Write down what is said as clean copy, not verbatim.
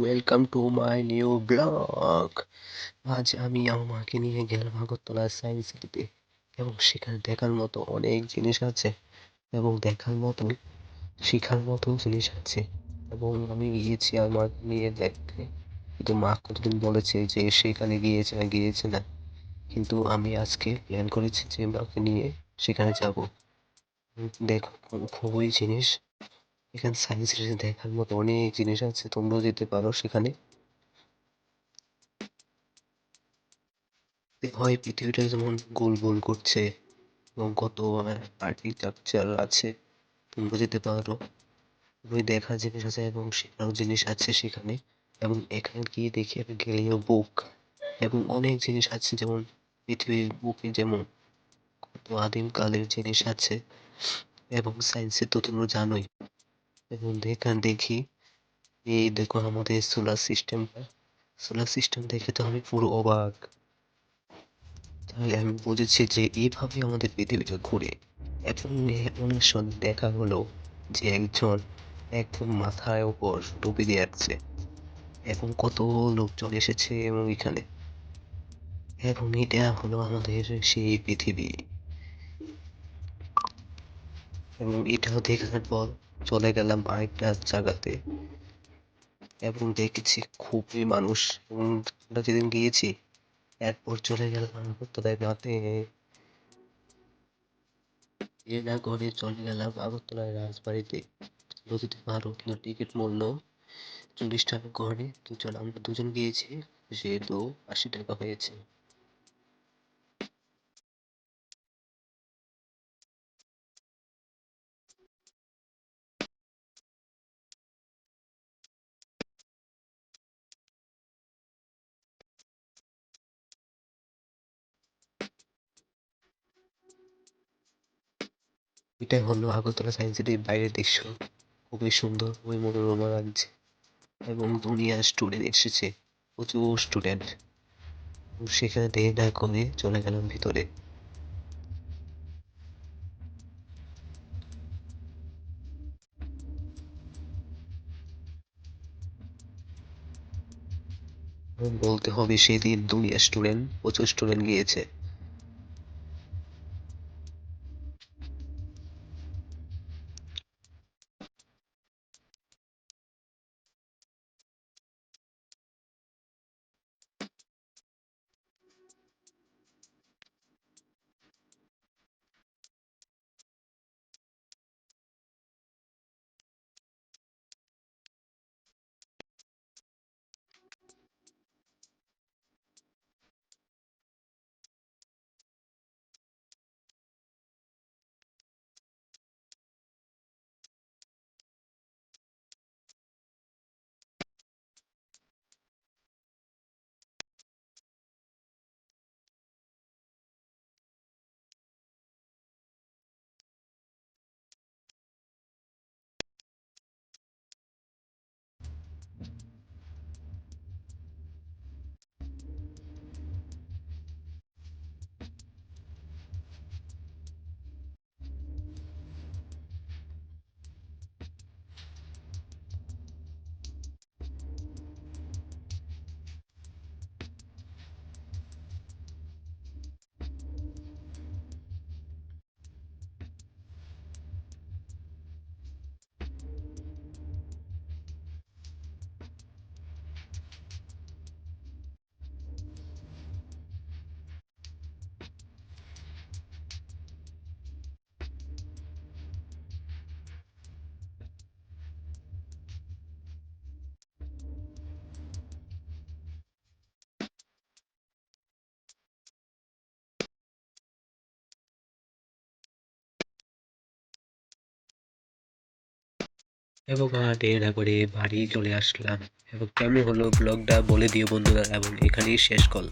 Welcome to my new blog. আজ আমি আমার মাকে নিয়ে গেলাম আগরতলা সায়েন্স সিটিতে এবং সেখানে দেখার মতো অনেক জিনিস আছে এবং দেখার মতো শেখার মতো জিনিস আছে এবং আমি গিয়েছি আমার মাকে নিয়ে দেখতে। কিন্তু মা কতদিন বলেছে যে সেখানে গিয়েছে না, কিন্তু আমি আজকে প্ল্যান করেছি যে মাকে নিয়ে সেখানে যাব। দেখো খুবই জিনিস, এখানে সায়েন্স সিটি দেখার মতো অনেক জিনিস আছে, তোমরাও যেতে পারো সেখানে। হয় পৃথিবীটা যেমন গোল গোল করছে এবং কত আর্কিটেকচার আছে, তোমরা যেতে পারো। ওই দেখার জিনিস আছে এবং শেখারও জিনিস আছে সেখানে। এবং এখানে গিয়ে দেখি আমি গেলিও বুক এবং অনেক জিনিস আছে, যেমন পৃথিবীর বুকে যেমন কত আদিমকালের জিনিস আছে এবং সায়েন্সের তো তোমরা জানোই। এবং দেখি এই দেখো আমাদের সোলার সিস্টেম দেখে তো আমি পুরো অবাক। তাই আমি বুঝেছি যে এইভাবে আমাদের পৃথিবীটা ঘুরে। এবং অনেক সময় দেখা হলো যে একজন মাথার উপর টুপি দিয়ে আসছে এবং কত লোকজন এসেছে এবং এখানে, এবং এটা হলো আমাদের সেই পৃথিবী। এবং এটাও দেখার পর চলে গেলাম আরেকটা জায়গাতে এবং দেখেছি খুবই মানুষ। এবং আমরা যেদিন গিয়েছি এরপর চলে গেলাম আগরতলায় রাতে, এ না করে চলে গেলাম আগরতলায় রাজবাড়িতে। নদীতে পারো কিন্তু টিকিট মূল্য 40 টাকা করে দুজন, আমরা দুজন গিয়েছি সেহেতু 80 টাকা হয়েছে। এটা হলো আগরতলা সায়েন্স সিটির বাইরের দৃশ্য, খুবই সুন্দর, খুবই মনোরমা লাগছে এবং দুনিয়ার স্টুডেন্ট এসেছে, প্রচুর স্টুডেন্ট। সেখানে দেরি না করে চলে গেলাম ভিতরে। বলতে হবে সেদিন দুনিয়ার স্টুডেন্ট, প্রচুর স্টুডেন্ট গিয়েছে। এবং দেরি করে বাড়ি চলে আসলাম। এবং কেমন হলো ব্লগটা বলে দিও বন্ধুরা, এবং এখানেই শেষ কল।